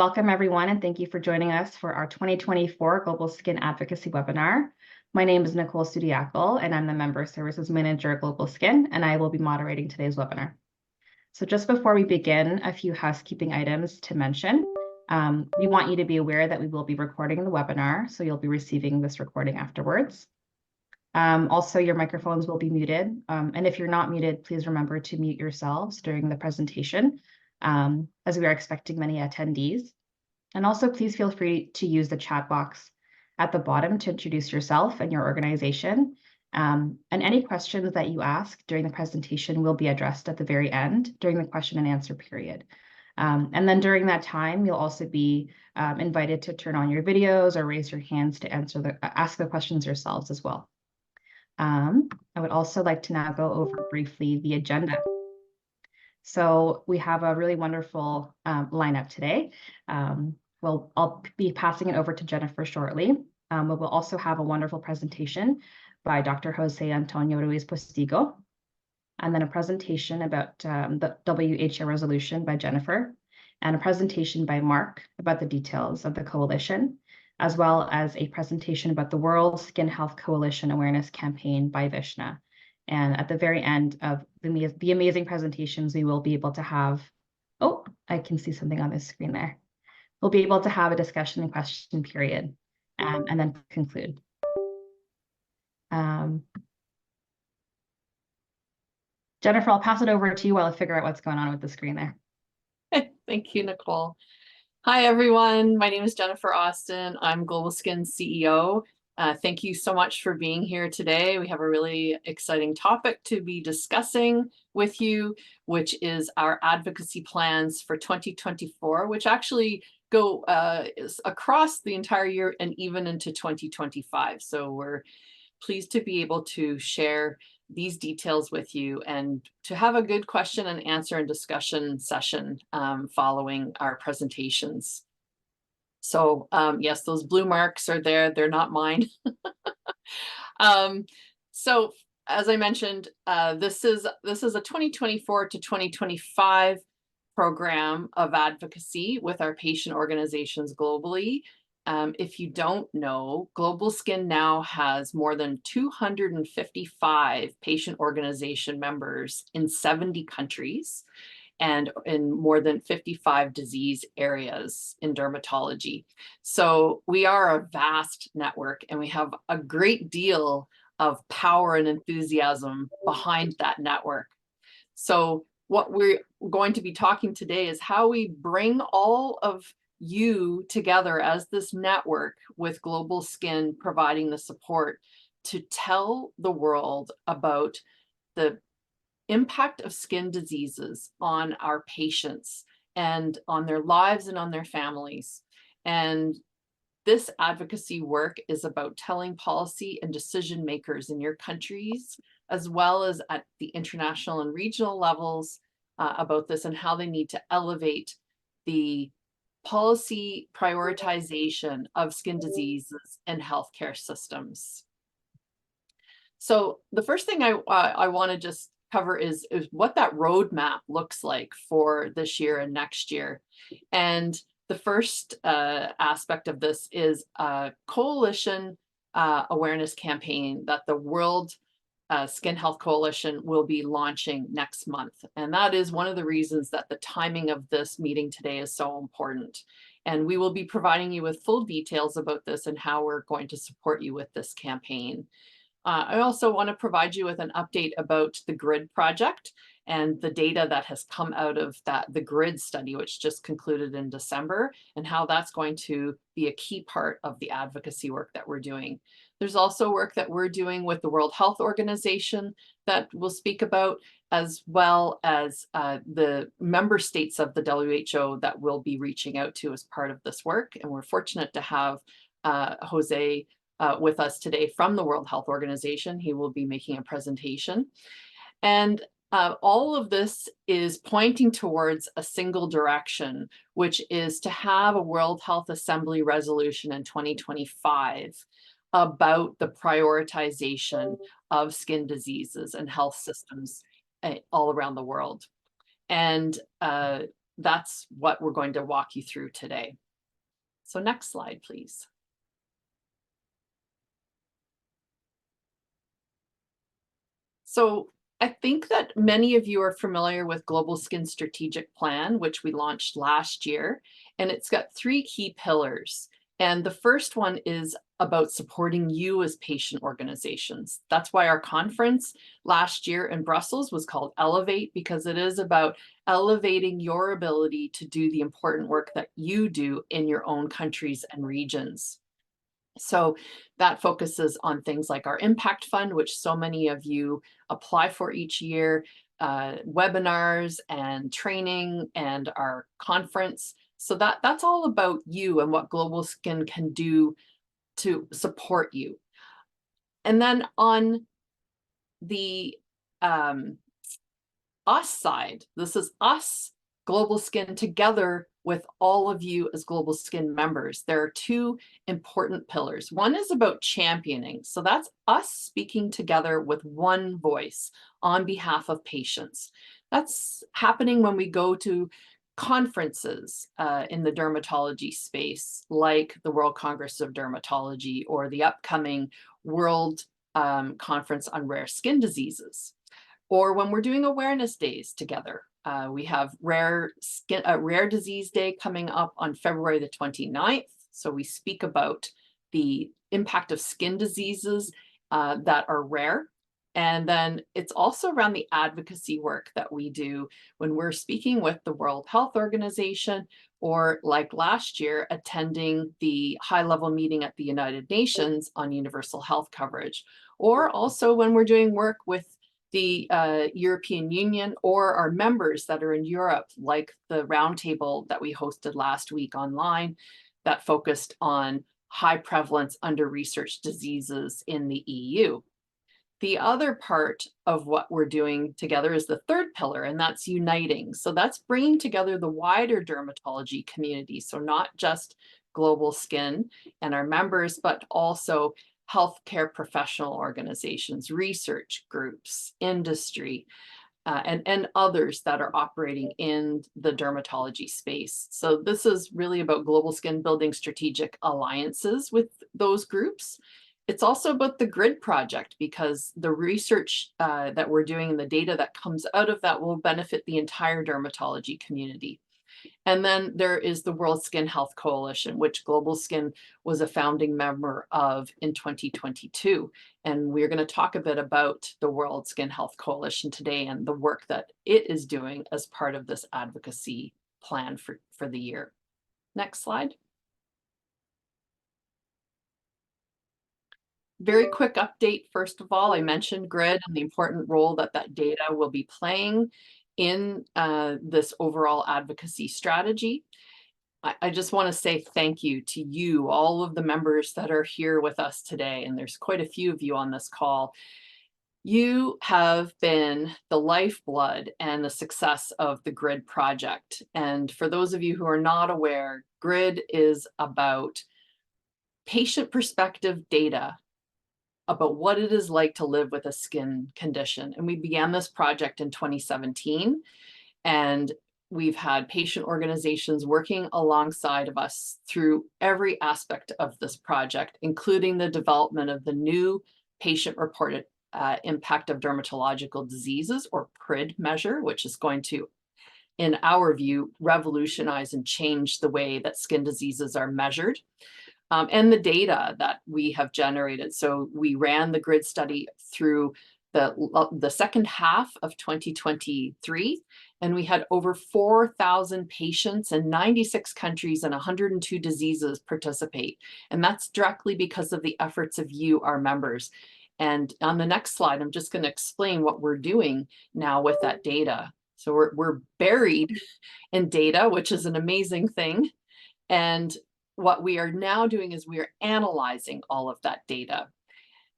Welcome everyone, and thank you for joining us for our 2024 Global Skin Advocacy webinar. My name is Nicole Sudiakal, and I'm the Member Services Manager at GlobalSkin, and I will be moderating today's webinar. So just before we begin, a few housekeeping items to mention. We want you to be aware that we will be recording the webinar, so you'll be receiving this recording afterwards. Also, your microphones will be muted, and if you're not muted, please remember to mute yourselves during the presentation, as we are expecting many attendees. And also, please feel free to use the chat box at the bottom to introduce yourself and your organization. And any questions that you ask during the presentation will be addressed at the very end during the question and answer period. And then during that time, you'll also be invited to turn on your videos or raise your hands to ask the questions yourselves as well. I would also like to now go over briefly the agenda. So we have a really wonderful lineup today. I'll be passing it over to Jennifer shortly. But we'll also have a wonderful presentation by Dr. José-Antonio Ruiz-Postigo, and then a presentation about the WHO resolution by Jennifer, and a presentation by Marc about the details of the coalition, as well as a presentation about the World Skin Health Coalition Awareness Campaign by Visnja. And at the very end of the amazing presentations, we will be able to have, oh, I can see something on this screen there. We'll be able to have a discussion and question period, and then conclude. Jennifer, I'll pass it over to you while I figure out what's going on with the screen there. Thank you, Nicole. Hi, everyone. My name is Jennifer Austin. I'm GlobalSkin CEO. Thank you so much for being here today. We have a really exciting topic to be discussing with you, which is our advocacy plans for 2024, which actually go across the entire year and even into 2025. So we're pleased to be able to share these details with you and to have a good question and answer and discussion session following our presentations. So yes, those blue marks are there. They're not mine. So as I mentioned, this is a 2024 to 2025 program of advocacy with our patient organizations globally. If you don't know, GlobalSkin now has more than 255 patient organization members in 70 countries and in more than 55 disease areas in dermatology. So we are a vast network, and we have a great deal of power and enthusiasm behind that network. So what we're going to be talking today is how we bring all of you together as this network with GlobalSkin providing the support to tell the world about the impact of skin diseases on our patients and on their lives and on their families. And this advocacy work is about telling policy and decision makers in your countries, as well as at the international and regional levels about this and how they need to elevate the policy prioritization of skin diseases and healthcare systems. So the first thing I want to just cover is what that roadmap looks like for this year and next year. And the first aspect of this is a coalition awareness campaign that the World Skin Health Coalition will be launching next month. And that is one of the reasons that the timing of this meeting today is so important. And we will be providing you with full details about this and how we're going to support you with this campaign. I also want to provide you with an update about the GRID project and the data that has come out of the GRID study, which just concluded in December, and how that's going to be a key part of the advocacy work that we're doing. There's also work that we're doing with the World Health Organization that we'll speak about, as well as the member states of the WHO that we'll be reaching out to as part of this work. And we're fortunate to have Jose with us today from the World Health Organization. He will be making a presentation. And all of this is pointing towards a single direction, which is to have a World Health Assembly resolution in 2025 about the prioritization of skin diseases and health systems all around the world. And that's what we're going to walk you through today. So next slide, please. So I think that many of you are familiar with GlobalSkin Strategic Plan, which we launched last year, and it's got 3 key pillars. And the first one is about supporting you as patient organizations. That's why our conference last year in Brussels was called Elevate, because it is about elevating your ability to do the important work that you do in your own countries and regions. So that focuses on things like our impact fund, which so many of you apply for each year, webinars and training, and our conference. So that's all about you and what GlobalSkin can do to support you. And then on the us side, this is us, GlobalSkin, together with all of you as GlobalSkin members. There are 2 important pillars. One is about championing. So that's us speaking together with one voice on behalf of patients. That's happening when we go to conferences in the dermatology space, like the World Congress of Dermatology or the upcoming World Conference on Rare Skin Diseases. Or when we're doing awareness days together. We have Rare Disease Day coming up on February the 29th. So we speak about the impact of skin diseases that are rare. And then it's also around the advocacy work that we do when we're speaking with the World Health Organization, or like last year, attending the high-level meeting at the United Nations on universal health coverage, or also when we're doing work with the European Union or our members that are in Europe, like the roundtable that we hosted last week online that focused on high prevalence under-researched diseases in the EU. The other part of what we're doing together is the third pillar, and that's uniting. So that's bringing together the wider dermatology community. So not just GlobalSkin and our members, but also healthcare professional organizations, research groups, industry, and others that are operating in the dermatology space. So this is really about GlobalSkin building strategic alliances with those groups. It's also about the GRID project, because the research that we're doing and the data that comes out of that will benefit the entire dermatology community. And then there is the World Skin Health Coalition, which GlobalSkin was a founding member of in 2022. And we're going to talk a bit about the World Skin Health Coalition today and the work that it is doing as part of this advocacy plan for the year. Next slide. Very quick update. First of all, I mentioned GRID and the important role that that data will be playing in this overall advocacy strategy. I just want to say thank you to you, all of the members that are here with us today, and there's quite a few of you on this call. You have been the lifeblood and the success of the GRID project. And for those of you who are not aware, GRID is about patient perspective data about what it is like to live with a skin condition. And we began this project in 2017, and we've had patient organizations working alongside of us through every aspect of this project, including the development of the new patient-reported impact of dermatological diseases, or PRID measure, which is going to, in our view, revolutionize and change the way that skin diseases are measured. And the data that we have generated. So we ran the GRID study through the second half of 2023, and we had over 4,000 patients in 96 countries and 102 diseases participate. And that's directly because of the efforts of you, our members. And on the next slide, I'm just going to explain what we're doing now with that data. So we're buried in data, which is an amazing thing. And what we are now doing is we are analyzing all of that data.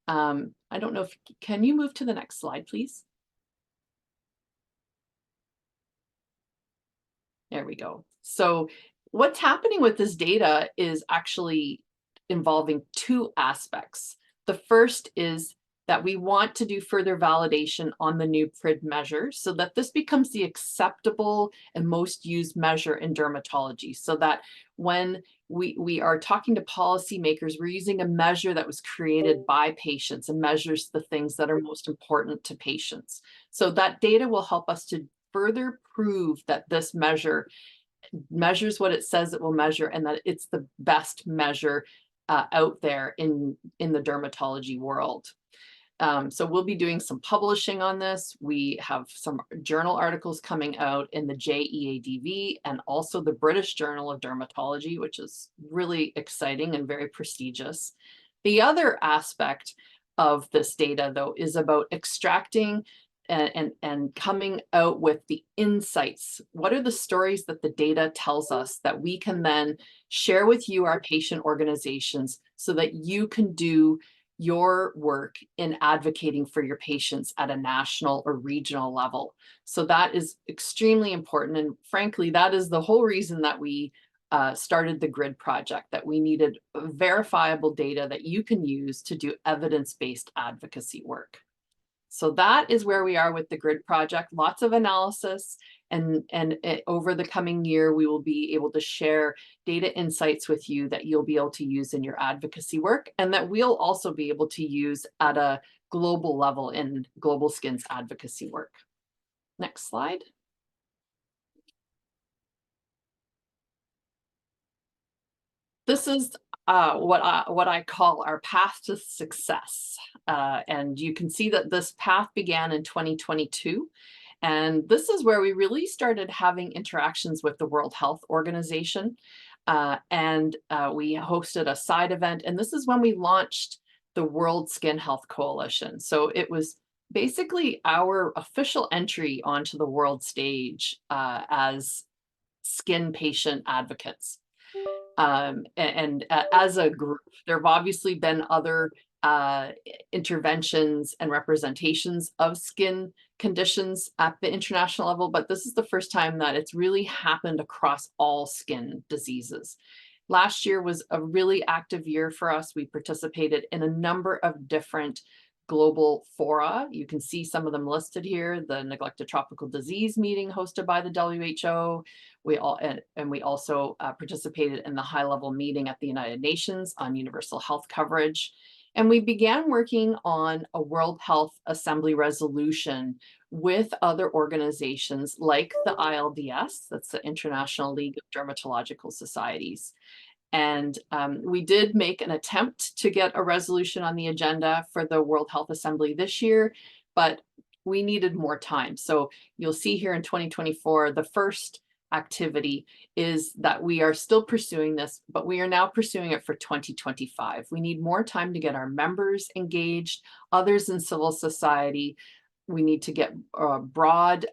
I don't know if, can you move to the next slide, please? There we go. So what's happening with this data is actually involving 2 aspects. The first is that we want to do further validation on the new PRID measure so that this becomes the acceptable and most used measure in dermatology, so that when we are talking to policymakers, we're using a measure that was created by patients and measures the things that are most important to patients. So that data will help us to further prove that this measure measures what it says it will measure, and that it's the best measure out there in the dermatology world. So we'll be doing some publishing on this. We have some journal articles coming out in the JEADV and also the British Journal of Dermatology, which is really exciting and very prestigious. The other aspect of this data, though, is about extracting and coming out with the insights. What are the stories that the data tells us that we can then share with you, our patient organizations, so that you can do your work in advocating for your patients at a national or regional level. So that is extremely important. And frankly, that is the whole reason that we started the GRID project, that we needed verifiable data that you can use to do evidence-based advocacy work. So that is where we are with the GRID project. Lots of analysis, and over the coming year, we will be able to share data insights with you that you'll be able to use in your advocacy work, and that we'll also be able to use at a global level in GlobalSkin's advocacy work. Next slide. This is what I call our path to success. And you can see that this path began in 2022. And this is where we really started having interactions with the World Health Organization. And we hosted a side event. And this is when we launched the World Skin Health Coalition. So it was basically our official entry onto the world stage as skin patient advocates. And as a group, there have obviously been other interventions and representations of skin conditions at the international level, but this is the first time that it's really happened across all skin diseases. Last year was a really active year for us. We participated in a number of different global fora. You can see some of them listed here. The Neglected Tropical Disease meeting hosted by the WHO. We also participated in the high-level meeting at the United Nations on universal health coverage. And we began working on a World Health Assembly resolution with other organizations like the ILDS, that's the International League of Dermatological Societies. And we did make an attempt to get a resolution on the agenda for the World Health Assembly this year, but we needed more time. So you'll see here in 2024, the first activity is that we are still pursuing this, but we are now pursuing it for 2025. We need more time to get our members engaged, others in civil society. We need to get broad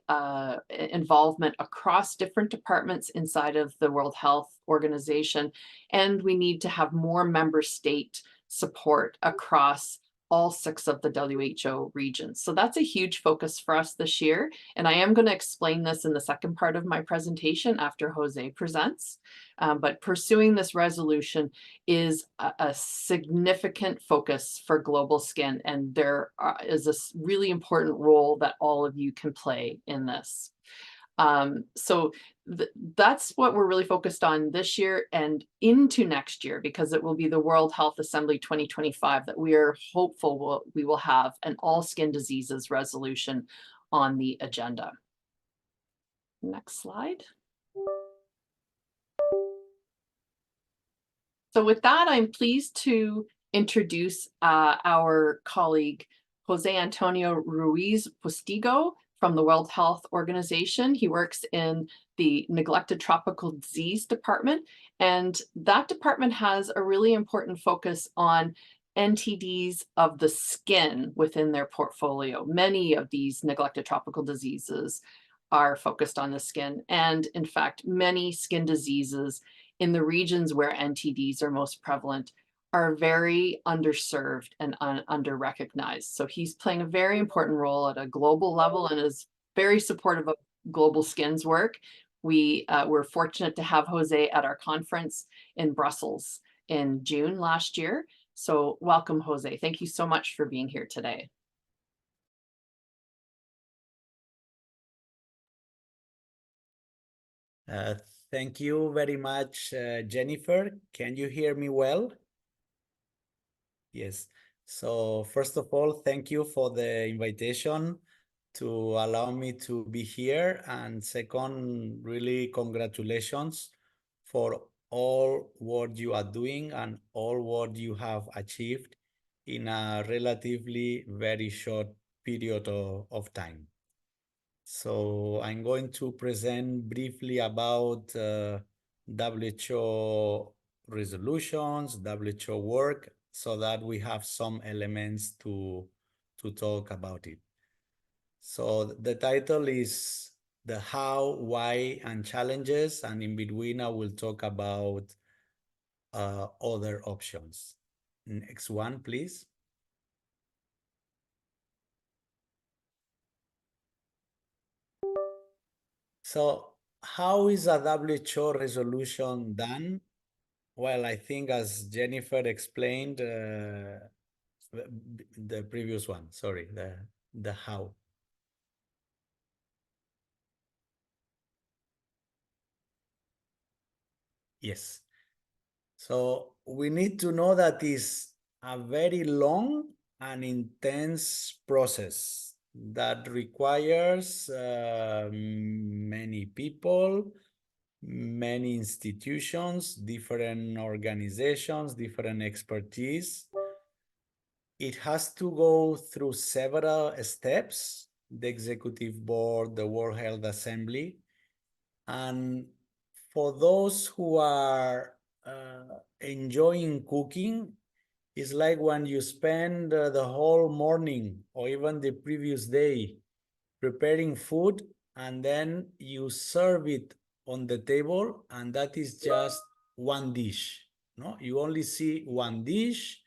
involvement across different departments inside of the World Health Organization. And we need to have more member state support across all 6 of the WHO regions. So that's a huge focus for us this year. And I am going to explain this in the second part of my presentation after Jose presents. But pursuing this resolution is a significant focus for GlobalSkin, and there is a really important role that all of you can play in this. So that's what we're really focused on this year and into next year, because it will be the World Health Assembly 2025 that we are hopeful we will have an all skin diseases resolution on the agenda. Next slide. So with that, I'm pleased to introduce our colleague, José-Antonio Ruiz-Postigo from the World Health Organization. He works in the Neglected Tropical Disease Department, and that department has a really important focus on NTDs of the skin within their portfolio. Many of these neglected tropical diseases are focused on the skin, and in fact, many skin diseases in the regions where NTDs are most prevalent are very underserved and under-recognized. So he's playing a very important role at a global level and is very supportive of GlobalSkin's work. We were fortunate to have Jose at our conference in Brussels in June last year. So welcome, Jose. Thank you so much for being here today. Thank you very much, Jennifer. Can you hear me well? Yes. So first of all, thank you for the invitation to allow me to be here. And second, really congratulations for all what you are doing and all what you have achieved in a relatively very short period of time. So I'm going to present briefly about WHO resolutions, WHO work, so that we have some elements to talk about it. So the title is the how, why, and challenges, and in between I will talk about other options. Next one, please. So how is a WHO resolution done? Well, I think as Jennifer explained, the previous one, sorry, the how. Yes. So we need to know that it's a very long and intense process that requires many people, many institutions, different organizations, different expertise. It has to go through several steps, the executive board, the World Health Assembly. And for those who are enjoying cooking, it's like when you spend the whole morning or even the previous day preparing food, and then you serve it on the table, and that is just one dish. No, you only see one dish.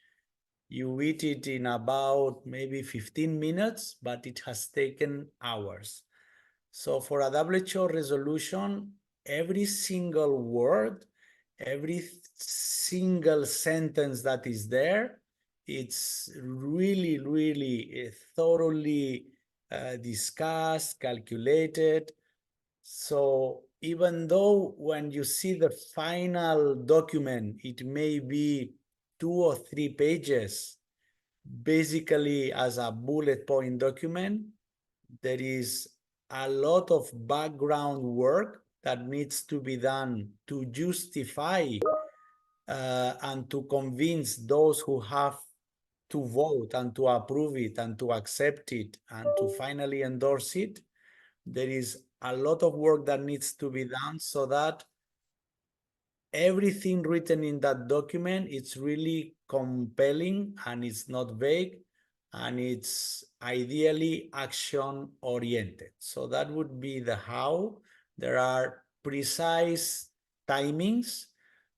You eat it in about maybe 15 minutes, but it has taken hours. So for a WHO resolution, every single word, every single sentence that is there, it's really, really thoroughly discussed, calculated. So even though when you see the final document, it may be 2 or 3 pages, basically as a bullet point document, there is a lot of background work that needs to be done to justify and to convince those who have to vote and to approve it and to accept it and to finally endorse it. There is a lot of work that needs to be done so that everything written in that document, it's really compelling and it's not vague and it's ideally action oriented. So that would be the how. There are precise timings.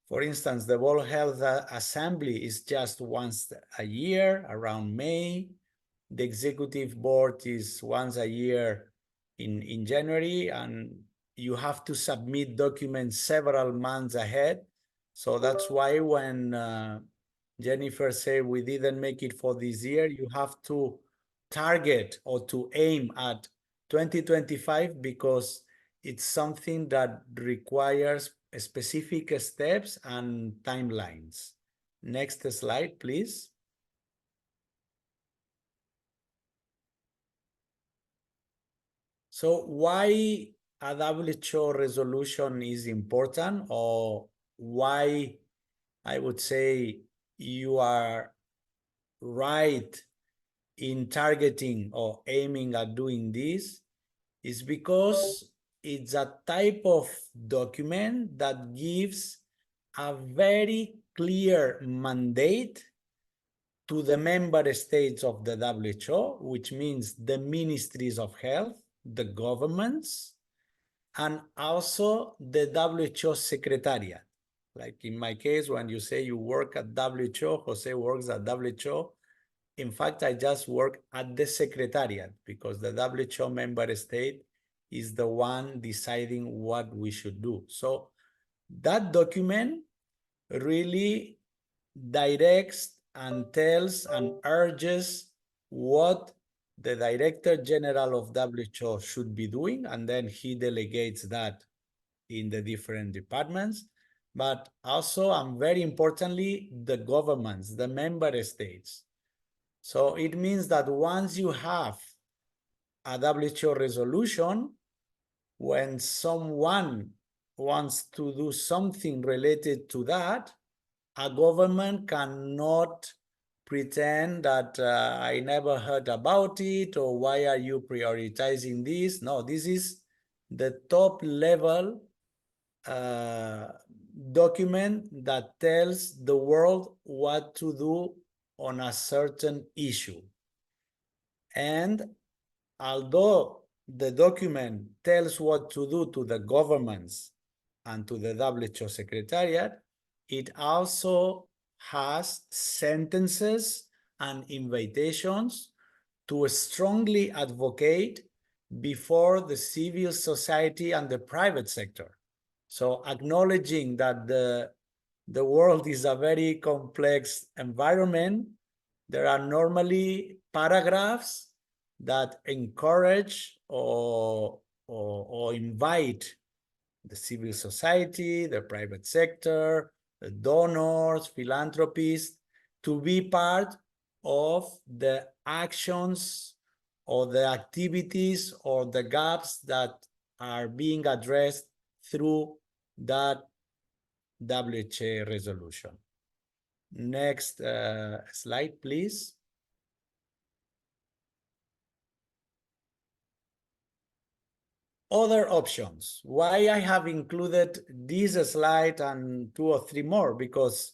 For instance, the World Health Assembly is just once a year around May. The executive board is once a year in January, and you have to submit documents several months ahead. So that's why when Jennifer said we didn't make it for this year, you have to target or to aim at 2025 because it's something that requires specific steps and timelines. Next slide, please. So why a WHO resolution is important, or why I would say you are right in targeting or aiming at doing this, is because it's a type of document that gives a very clear mandate to the member states of the WHO, which means the ministries of health, the governments, and also the WHO secretariat. Like in my case, when you say you work at WHO, Jose works at WHO. In fact, I just work at the secretariat because the WHO member state is the one deciding what we should do. So that document really directs and tells and urges what the Director General of WHO should be doing, and then he delegates that in the different departments. But also, and very importantly, the governments, the member states. So it means that once you have a WHO resolution, when someone wants to do something related to that, a government cannot pretend that I never heard about it, or why are you prioritizing this? No, this is the top level document that tells the world what to do on a certain issue. And although the document tells what to do to the governments and to the WHO Secretariat, it also has sentences and invitations to strongly advocate before the civil society and the private sector. So acknowledging that the world is a very complex environment, there are normally paragraphs that encourage or invite the civil society, the private sector, the donors, philanthropists, to be part of the actions or the activities or the gaps that are being addressed through that WHO resolution. Next slide, please. Other options. Why I have included this slide and 2 or 3 more? Because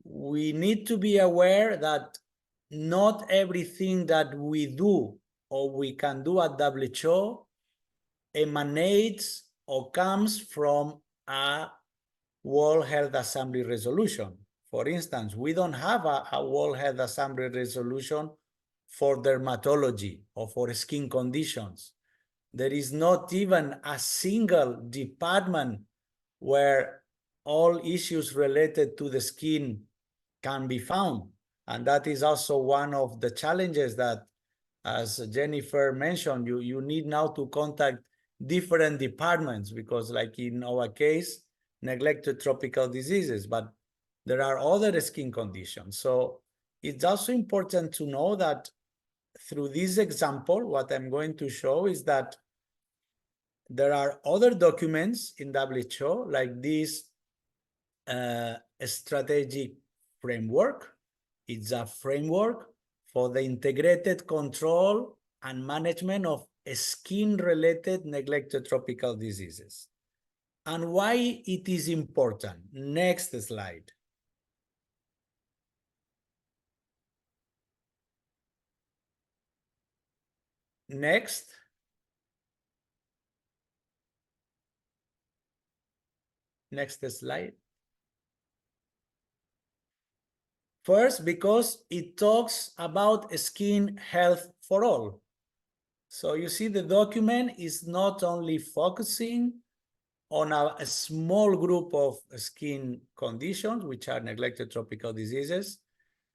we need to be aware that not everything that we do or we can do at WHO emanates or comes from a World Health Assembly resolution. For instance, we don't have a World Health Assembly resolution for dermatology or for skin conditions. There is not even a single department where all issues related to the skin can be found. And that is also one of the challenges that, as Jennifer mentioned, you need now to contact different departments, because like in our case, neglected tropical diseases, but there are other skin conditions. So it's also important to know that through this example, what I'm going to show is that there are other documents in WHO, like this strategic framework. It's a framework for the integrated control and management of skin-related neglected tropical diseases. And why it is important. Next slide. Next. Next slide. First, because it talks about skin health for all. So you see, the document is not only focusing on a small group of skin conditions, which are neglected tropical diseases.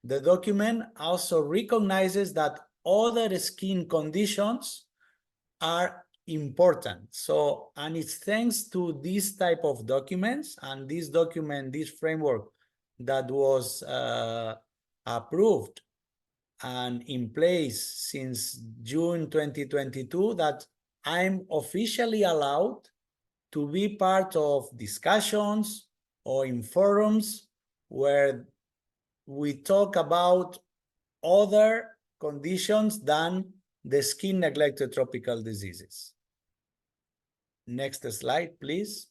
The document also recognizes that other skin conditions are important. So, and it's thanks to this type of documents and this document, this framework that was approved and in place since June 2022 that I'm officially allowed to be part of discussions or in forums where we talk about other conditions than the skin neglected tropical diseases. Next slide, please.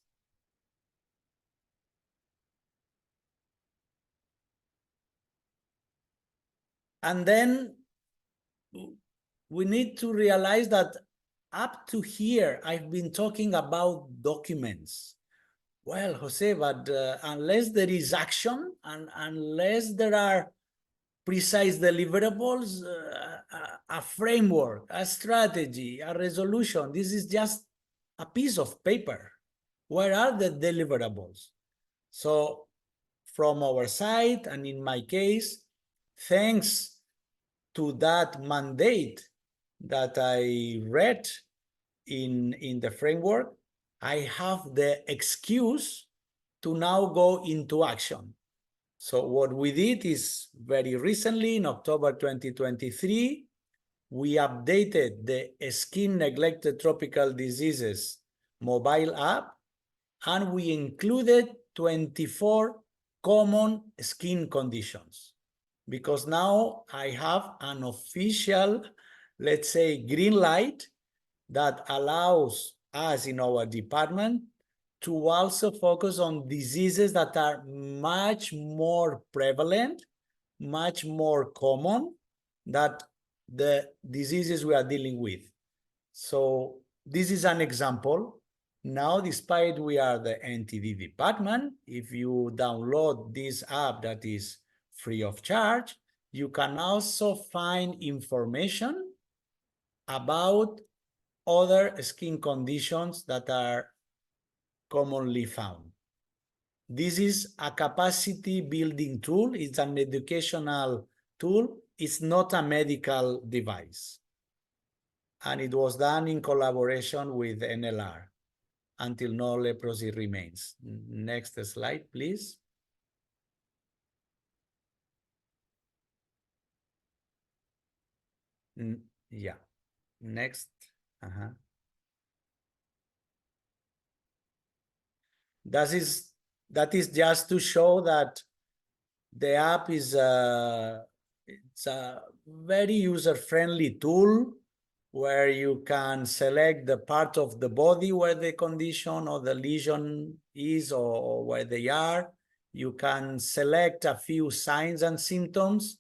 And then we need to realize that up to here, I've been talking about documents. Well, Jose, but unless there is action and unless there are precise deliverables, a framework, a strategy, a resolution, this is just a piece of paper. Where are the deliverables? So from our side, and in my case, thanks to that mandate that I read in the framework, I have the excuse to now go into action. So what we did is very recently, in October 2023, we updated the Skin Neglected Tropical Diseases mobile app, and we included 24 common skin conditions. Because now I have an official, let's say, green light that allows us in our department to also focus on diseases that are much more prevalent, much more common than the diseases we are dealing with. So this is an example. Now, despite we are the NTD department, if you download this app that is free of charge, you can also find information about other skin conditions that are commonly found. This is a capacity building tool. It's an educational tool. It's not a medical device. And it was done in collaboration with NLR until no leprosy remains. Next slide, please. Yeah, next. That is just to show that the app is it's a very user-friendly tool where you can select the part of the body where the condition or the lesion is or where they are. You can select a few signs and symptoms,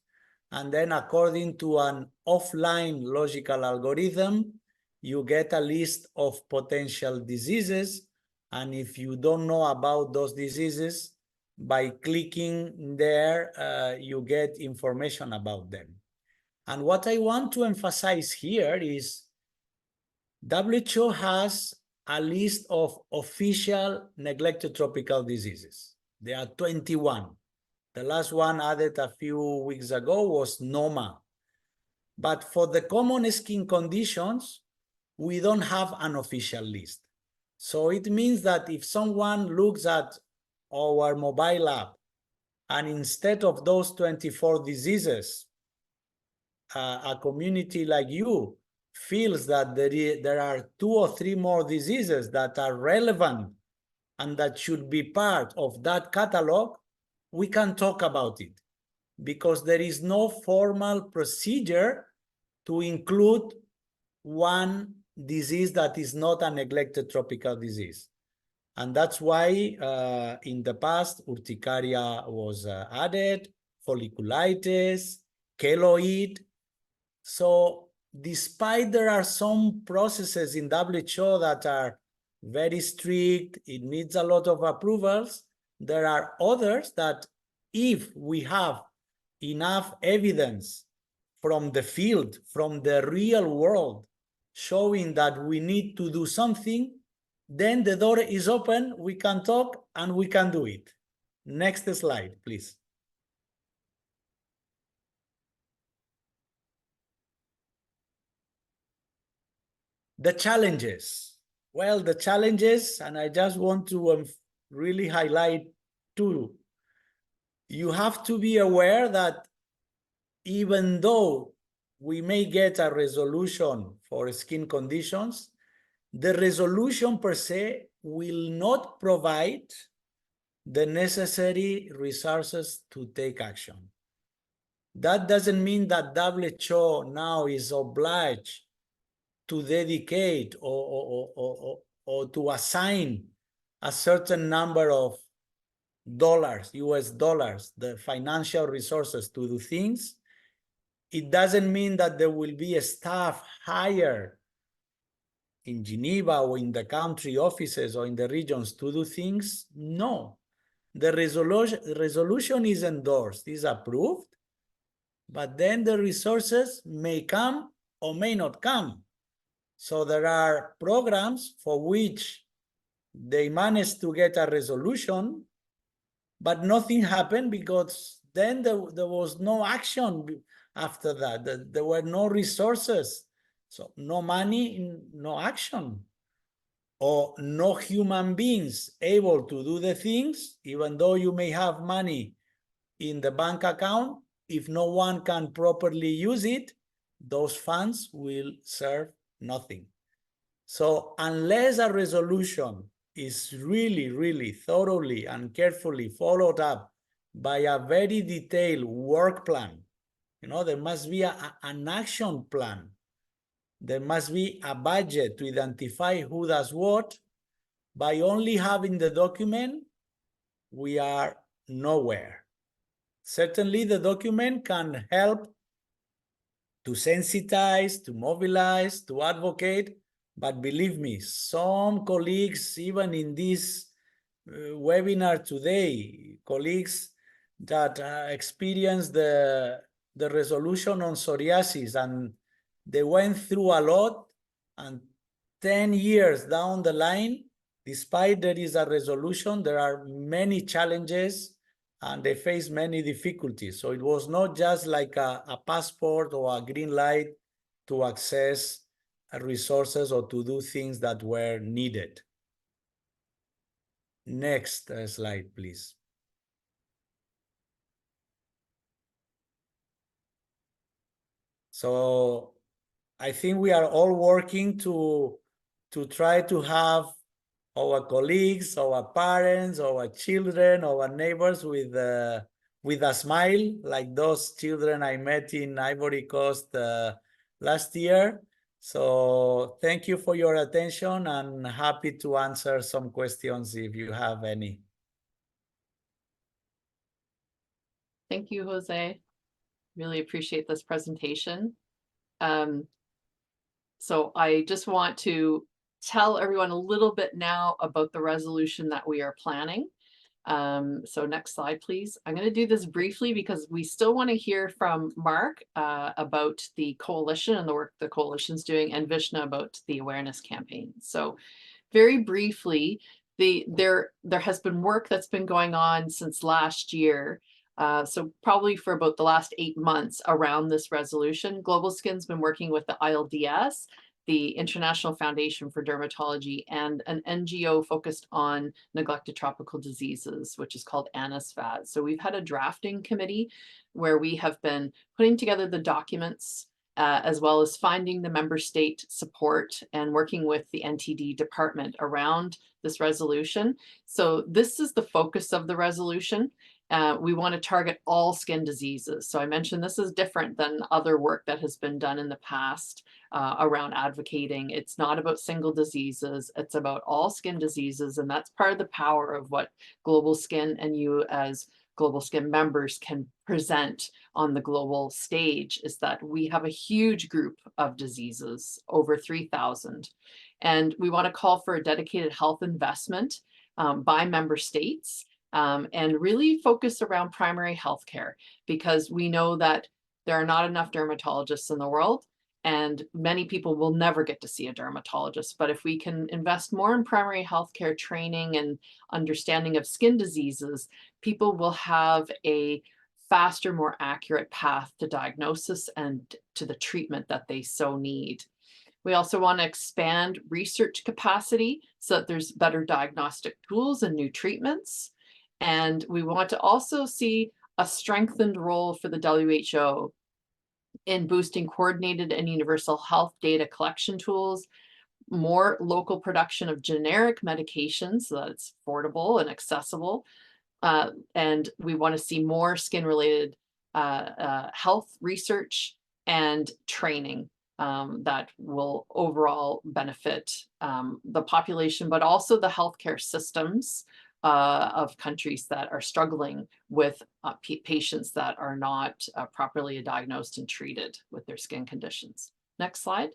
and then according to an offline logical algorithm, you get a list of potential diseases. And if you don't know about those diseases, by clicking there, you get information about them. And what I want to emphasize here is WHO has a list of official neglected tropical diseases. There are 21. The last one added a few weeks ago was NOMA. But for the common skin conditions, we don't have an official list. So it means that if someone looks at our mobile app and instead of those 24 diseases, a community like you feels that there are 2 or 3 more diseases that are relevant and that should be part of that catalog, we can talk about it, because there is no formal procedure to include one disease that is not a neglected tropical disease. And that's why in the past, urticaria was added, folliculitis, keloid. So despite there are some processes in WHO that are very strict, it needs a lot of approvals, there are others that if we have enough evidence from the field, from the real world, showing that we need to do something, then the door is open, we can talk and we can do it. Next slide, please. The challenges. Well, the challenges, and I just want to really highlight 2. You have to be aware that even though we may get a resolution for skin conditions, the resolution per se will not provide the necessary resources to take action. That doesn't mean that WHO now is obliged to dedicate or to assign a certain number of dollars, US dollars, the financial resources to do things. It doesn't mean that there will be a staff hired in Geneva or in the country offices or in the regions to do things. No, the resolution is endorsed, is approved, but then the resources may come or may not come. So there are programs for which they managed to get a resolution, but nothing happened because then there was no action after that. There were no resources. So no money, no action. Or no human beings able to do the things, even though you may have money in the bank account, if no one can properly use it, those funds will serve nothing. So unless a resolution is really, really thoroughly and carefully followed up by a very detailed work plan, there must be an action plan. There must be a budget to identify who does what. By only having the document, we are nowhere. Certainly, the document can help to sensitize, to mobilize, to advocate, but believe me, some colleagues, even in this webinar today, colleagues that experienced the resolution on psoriasis, and they went through a lot, and 10 years down the line, despite there is a resolution, there are many challenges and they face many difficulties. So it was not just like a passport or a green light to access resources or to do things that were needed. Next slide, please. So I think we are all working to try to have our colleagues, our parents, our children, our neighbors with a smile, like those children I met in Ivory Coast last year. So thank you for your attention, and happy to answer some questions if you have any. Thank you, Jose. Really appreciate this presentation. So I just want to tell everyone a little bit now about the resolution that we are planning. So next slide, please. I'm going to do this briefly because we still want to hear from Marc about the coalition and the work the coalition's doing, and Visnja about the awareness campaign. So very briefly, there has been work that's been going on since last year. So probably for about the last 8 months around this resolution. GlobalSkin's been working with the ILDS, the International Foundation for Dermatology, and an NGO focused on neglected tropical diseases, which is called ANISFAD. So we've had a drafting committee where we have been putting together the documents, as well as finding the member state support and working with the NTD department around this resolution. So this is the focus of the resolution. We want to target all skin diseases. So I mentioned this is different than other work that has been done in the past around advocating. It's not about single diseases, it's about all skin diseases. And that's part of the power of what GlobalSkin and you as GlobalSkin members can present on the global stage, is that we have a huge group of diseases, over 3,000. And we want to call for a dedicated health investment by member states. And really focus around primary health care, because we know that there are not enough dermatologists in the world, and many people will never get to see a dermatologist. But if we can invest more in primary health care training and understanding of skin diseases, people will have a faster, more accurate path to diagnosis and to the treatment that they so need. We also want to expand research capacity so that there's better diagnostic tools and new treatments. And we want to also see a strengthened role for the WHO in boosting coordinated and universal health data collection tools, more local production of generic medications so that it's affordable and accessible. And we want to see more skin-related health research and training that will overall benefit the population, but also the healthcare systems of countries that are struggling with patients that are not properly diagnosed and treated with their skin conditions. Next slide.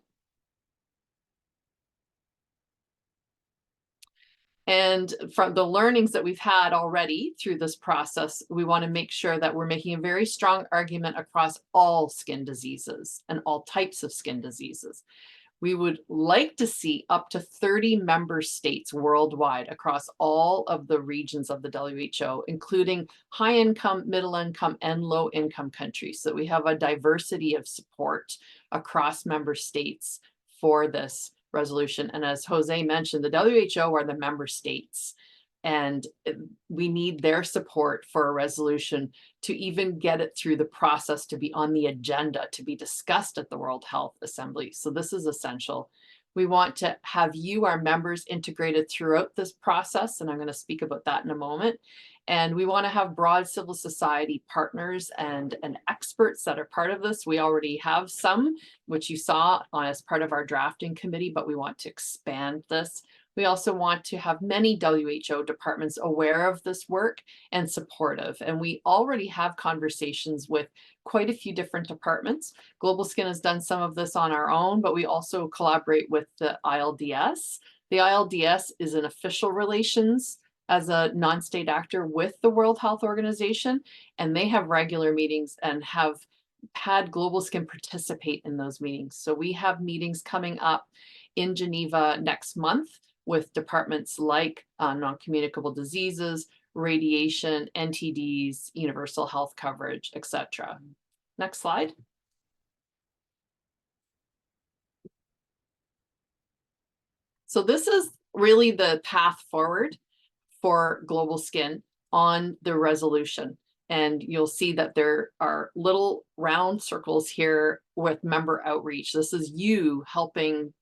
And from the learnings that we've had already through this process, we want to make sure that we're making a very strong argument across all skin diseases and all types of skin diseases. We would like to see up to 30 member states worldwide across all of the regions of the WHO, including high income, middle income, and low income countries. So we have a diversity of support across member states for this resolution. And as Jose mentioned, the WHO are the member states, and we need their support for a resolution to even get it through the process to be on the agenda to be discussed at the World Health Assembly. So this is essential. We want to have you, our members, integrated throughout this process, and I'm going to speak about that in a moment. And we want to have broad civil society partners and experts that are part of this. We already have some, which you saw as part of our drafting committee, but we want to expand this. We also want to have many WHO departments aware of this work and supportive. And we already have conversations with quite a few different departments. GlobalSkin has done some of this on our own, but we also collaborate with the ILDS. The ILDS is an official relations as a non-state actor with the World Health Organization, and they have regular meetings and have had GlobalSkin participate in those meetings. So we have meetings coming up in Geneva next month with departments like non-communicable diseases, radiation, NTDs, universal health coverage, etc. Next slide. So this is really the path forward for GlobalSkin on the resolution. And you'll see that there are little round circles here with member outreach. This is you helping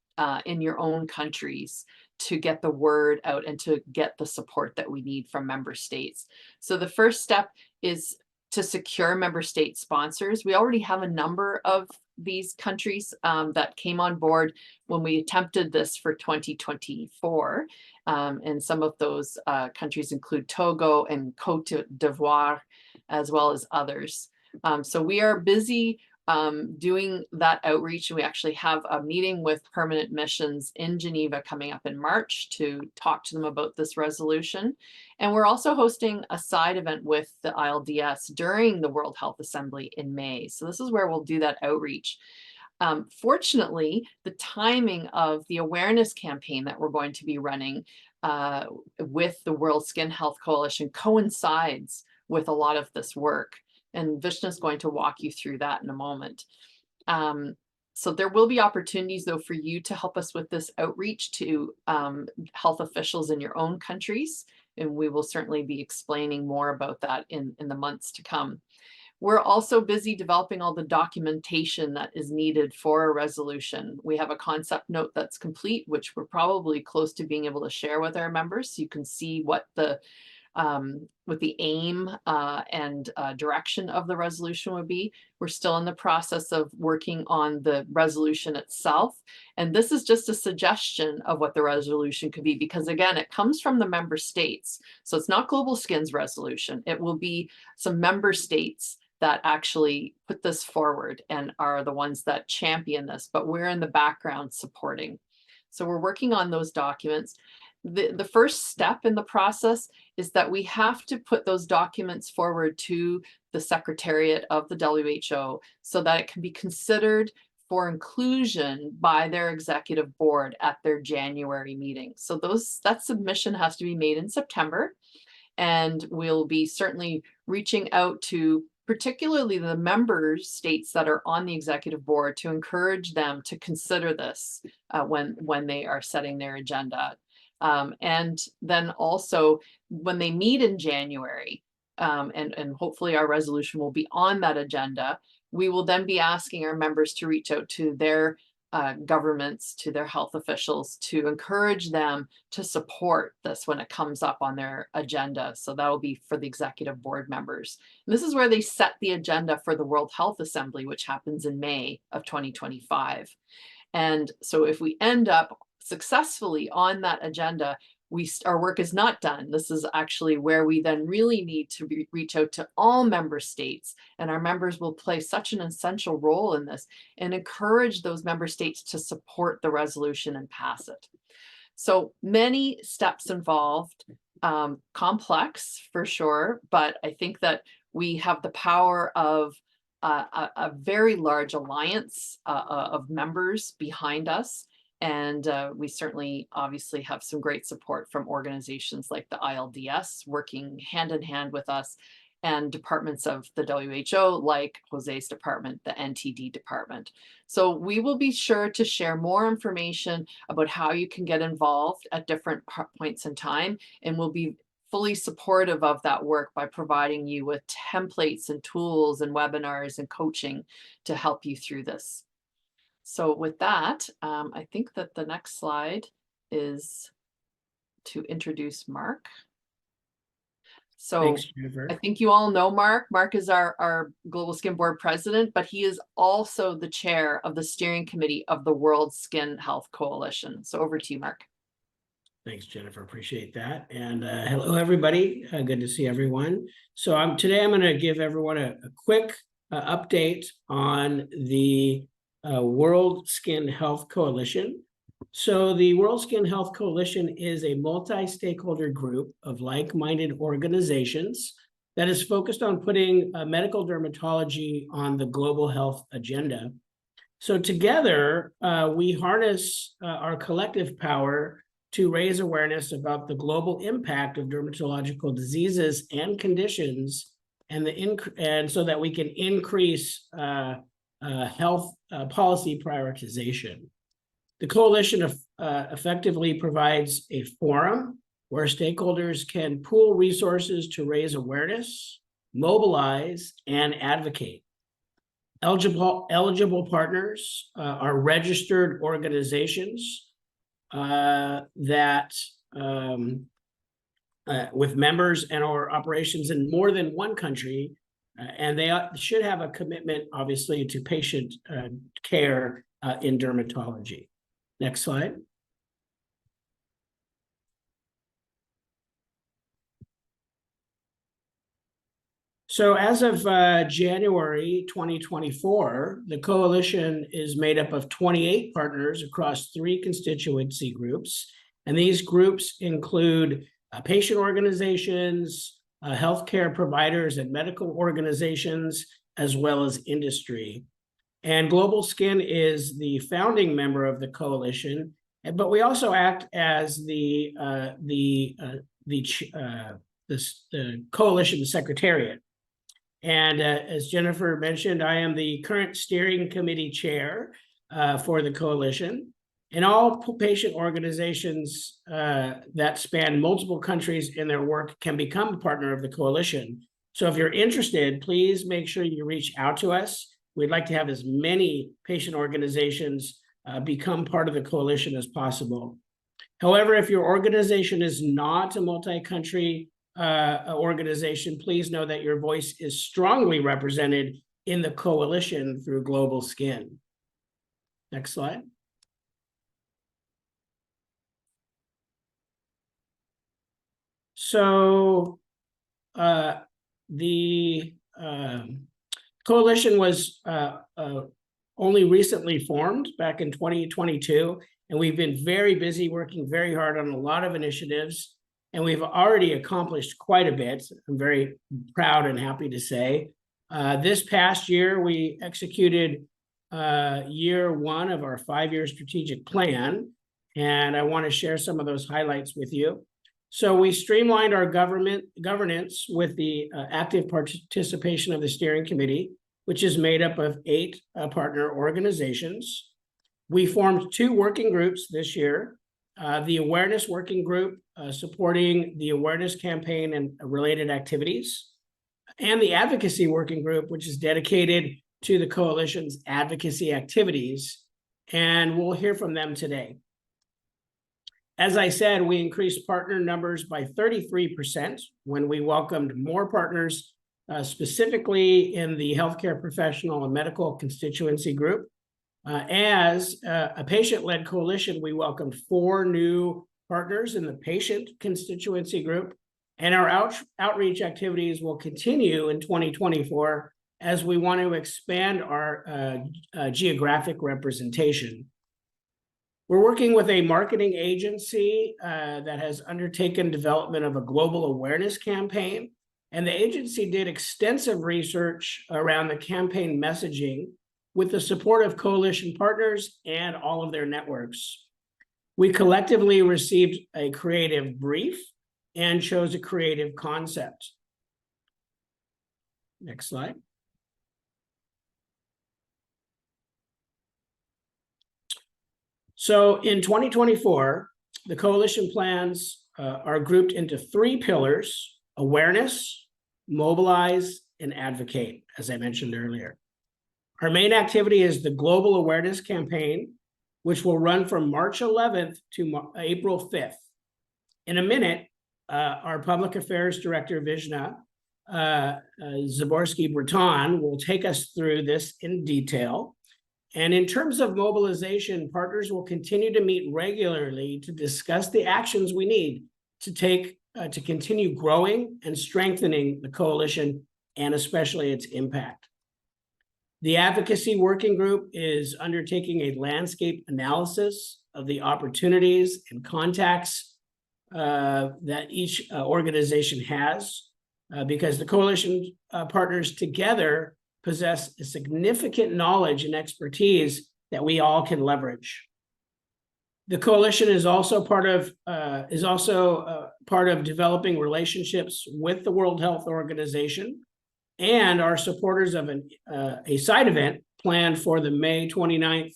in your own countries to get the word out and to get the support that we need from member states. So the first step is to secure member state sponsors. We already have a number of these countries that came on board when we attempted this for 2024. And some of those countries include Togo and Côte d'Ivoire, as well as others. So we are busy doing that outreach, and we actually have a meeting with permanent missions in Geneva coming up in March to talk to them about this resolution. And we're also hosting a side event with the ILDS during the World Health Assembly in May. So this is where we'll do that outreach. Fortunately, the timing of the awareness campaign that we're going to be running with the World Skin Health Coalition coincides with a lot of this work. And Visnja is going to walk you through that in a moment. So there will be opportunities, though, for you to help us with this outreach to health officials in your own countries. And we will certainly be explaining more about that in the months to come. We're also busy developing all the documentation that is needed for a resolution. We have a concept note that's complete, which we're probably close to being able to share with our members, so you can see what the aim and direction of the resolution would be. We're still in the process of working on the resolution itself. And this is just a suggestion of what the resolution could be, because again, it comes from the member states. So it's not GlobalSkin's resolution. It will be some member states that actually put this forward and are the ones that champion this, but we're in the background supporting. So we're working on those documents. The first step in the process is that we have to put those documents forward to the Secretariat of the WHO so that it can be considered for inclusion by their executive board at their January meeting. So that submission has to be made in September, and we'll be certainly reaching out to particularly the member states that are on the executive board to encourage them to consider this when they are setting their agenda. And then also when they meet in January, and hopefully our resolution will be on that agenda, we will then be asking our members to reach out to their governments, to their health officials, to encourage them to support this when it comes up on their agenda. So that will be for the executive board members. And this is where they set the agenda for the World Health Assembly, which happens in May of 2025. And so if we end up successfully on that agenda, our work is not done. This is actually where we then really need to reach out to all member states, and our members will play such an essential role in this and encourage those member states to support the resolution and pass it. So many steps involved, complex for sure, but I think that we have the power of a very large alliance of members behind us. And we certainly obviously have some great support from organizations like the ILDS working hand in hand with us, and departments of the WHO like Jose's department, the NTD department. So we will be sure to share more information about how you can get involved at different points in time, and we'll be fully supportive of that work by providing you with templates and tools and webinars and coaching to help you through this. So with that, I think that the next slide is to introduce Marc. So Thanks, Jennifer. I think you all know Marc. Marc is our GlobalSkin Board President, but he is also the chair of the steering committee of the World Skin Health Coalition. So over to you, Marc. Thanks, Jennifer. Appreciate that. And hello, everybody. Good to see everyone. So today I'm going to give everyone a quick update on the World Skin Health Coalition. So the World Skin Health Coalition is a multi-stakeholder group of like-minded organizations that is focused on putting medical dermatology on the global health agenda. So together, we harness our collective power to raise awareness about the global impact of dermatological diseases and conditions, and so that we can increase health policy prioritization. The coalition effectively provides a forum where stakeholders can pool resources to raise awareness, mobilize, and advocate. Eligible partners are registered organizations that with members and or operations in more than one country, and they should have a commitment, obviously, to patient care in dermatology. Next slide. So as of January 2024, the coalition is made up of 28 partners across 3 constituency groups. And these groups include patient organizations, healthcare providers and medical organizations, as well as industry. And GlobalSkin is the founding member of the coalition, but we also act as the coalition secretariat. And as Jennifer mentioned, I am the current steering committee chair for the coalition. And all patient organizations that span multiple countries in their work can become a partner of the coalition. So if you're interested, please make sure you reach out to us. We'd like to have as many patient organizations become part of the coalition as possible. However, if your organization is not a multi-country organization, please know that your voice is strongly represented in the coalition through GlobalSkin. Next slide. So the coalition was only recently formed back in 2022, and we've been very busy working very hard on a lot of initiatives, and we've already accomplished quite a bit. I'm very proud and happy to say. This past year, we executed year 1 of our 5-year strategic plan, and I want to share some of those highlights with you. So we streamlined our governance with the active participation of the steering committee, which is made up of 8 partner organizations. We formed 2 working groups this year. The awareness working group supporting the awareness campaign and related activities, and the advocacy working group, which is dedicated to the coalition's advocacy activities. And we'll hear from them today. As I said, we increased partner numbers by 33% when we welcomed more partners, specifically in the healthcare professional and medical constituency group. As a patient-led coalition, we welcomed 4 new partners in the patient constituency group, and our outreach activities will continue in 2024 as we want to expand our geographic representation. We're working with a marketing agency that has undertaken development of a global awareness campaign, and the agency did extensive research around the campaign messaging with the support of coalition partners and all of their networks. We collectively received a creative brief and chose a creative concept. Next slide. So in 2024, the coalition plans are grouped into 3 pillars: awareness, mobilize, and advocate, as I mentioned earlier. Our main activity is the Global Awareness Campaign, which will run from March 11th to April 5th. In a minute, our Public Affairs Director, Visnja, Zaborski Breton, will take us through this in detail. And in terms of mobilization, partners will continue to meet regularly to discuss the actions we need to take to continue growing and strengthening the coalition and especially its impact. The advocacy working group is undertaking a landscape analysis of the opportunities and contacts that each organization has, because the coalition partners together possess a significant knowledge and expertise that we all can leverage. The coalition is also part of developing relationships with the World Health Organization, and are supporters of a side event planned for the May 29th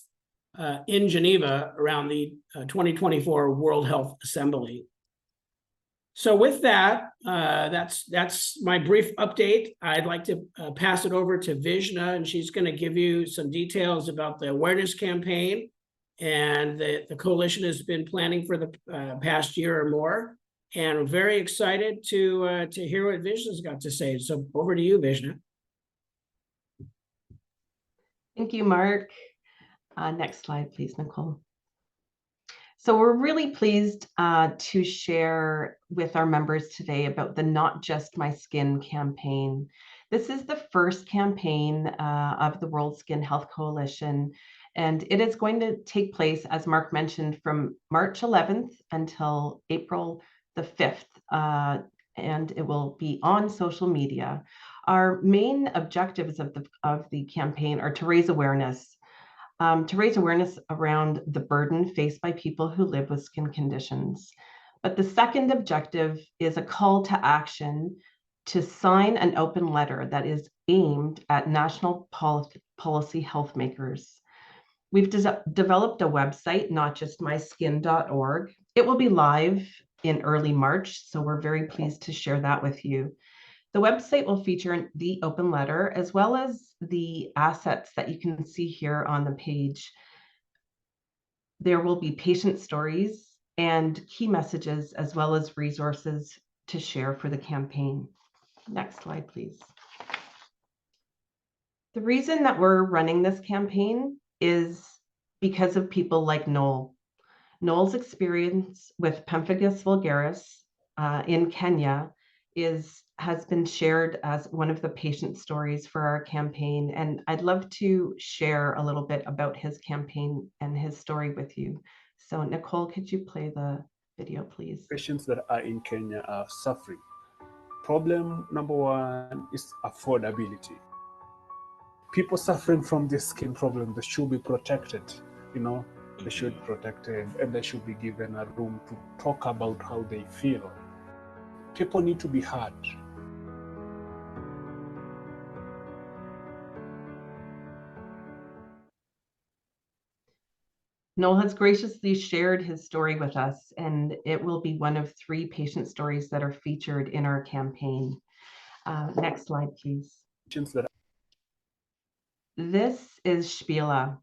in Geneva around the 2024 World Health Assembly. So with that, that's my brief update. I'd like to pass it over to Visnja, and she's going to give you some details about the awareness campaign and the coalition has been planning for the past year or more. And we're very excited to hear what Visnja's got to say. So over to you, Visnja. Thank you, Mark. Next slide, please, Nicole. So we're really pleased to share with our members today about the Not Just My Skin campaign. This is the first campaign of the World Skin Health Coalition, and it is going to take place, as Mark mentioned, from March 11th until April the 5th, and it will be on social media. Our main objectives of the campaign are to raise awareness around the burden faced by people who live with skin conditions. But the second objective is a call to action to sign an open letter that is aimed at national policy health makers. We've developed a website, notjustmyskin.org. It will be live in early March, so we're very pleased to share that with you. The website will feature the open letter as well as the assets that you can see here on the page. There will be patient stories and key messages as well as resources to share for the campaign. Next slide, please. The reason that we're running this campaign is because of people like Noel. Noel's experience with pemphigus vulgaris in Kenya has been shared as one of the patient stories for our campaign, and I'd love to share a little bit about his campaign and his story with you. So Nicole, could you play the video, please? Patients that are in Kenya are suffering. Problem number one is affordability. People suffering from this skin problem, they should be protected, they should be protected, and they should be given a room to talk about how they feel. People need to be heard. Noel has graciously shared his story with us, and it will be one of 3 patient stories that are featured in our campaign. Next slide, please. This is Shpila.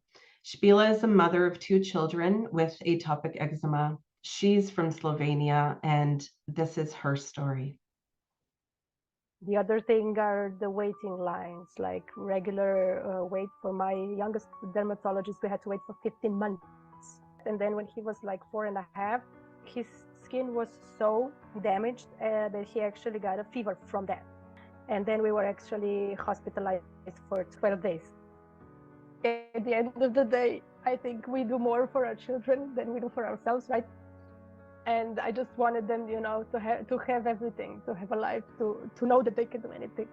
Shpila is a mother of 2 children with atopic eczema. She's from Slovenia, and this is her story. The other thing are the waiting lines, like regular wait for my youngest dermatologist. We had to wait for 15 months. And then when he was like 4.5, his skin was so damaged that he actually got a fever from that. And then we were actually hospitalized for 12 days. At the end of the day, I think we do more for our children than we do for ourselves, right? And I just wanted them, to have everything, to have a life, to know that they can do anything.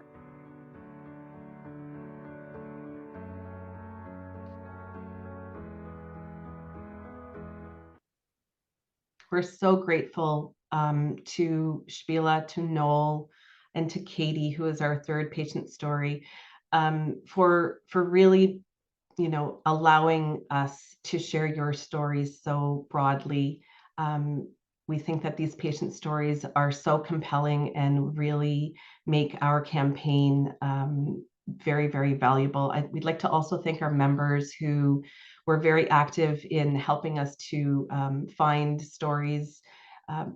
We're so grateful to Shbila, to Noel, and to Katie, who is our third patient story, for really, allowing us to share your stories so broadly. We think that these patient stories are so compelling and really make our campaign very, very valuable. We'd like to also thank our members who were very active in helping us to find stories,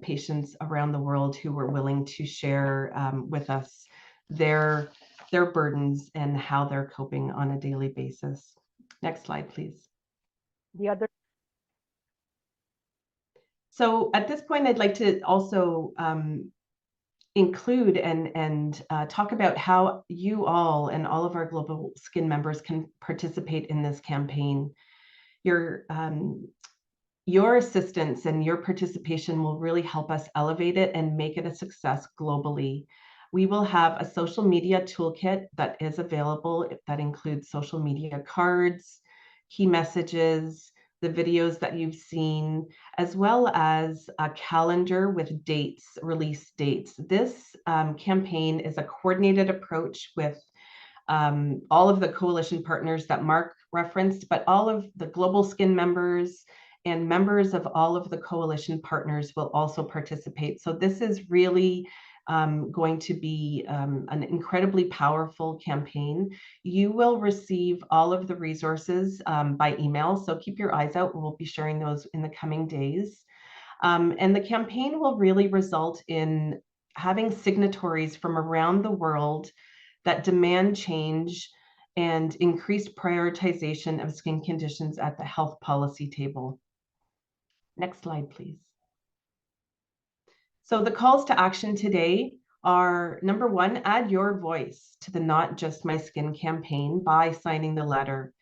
patients around the world who were willing to share with us their burdens and how they're coping on a daily basis. Next slide, please. So at this point, I'd like to also include and talk about how you all and all of our GlobalSkin members can participate in this campaign. Your assistance and your participation will really help us elevate it and make it a success globally. We will have a social media toolkit that is available that includes social media cards, key messages, the videos that you've seen, as well as a calendar with dates, release dates. This campaign is a coordinated approach with all of the coalition partners that Marc referenced, but all of the GlobalSkin members and members of all of the coalition partners will also participate. So this is really going to be an incredibly powerful campaign. You will receive all of the resources by email, so keep your eyes out. We'll be sharing those in the coming days. And the campaign will really result in having signatories from around the world that demand change and increased prioritization of skin conditions at the health policy table. Next slide, please. So the calls to action today are, number one, add your voice to the Not Just My Skin campaign by signing the letter.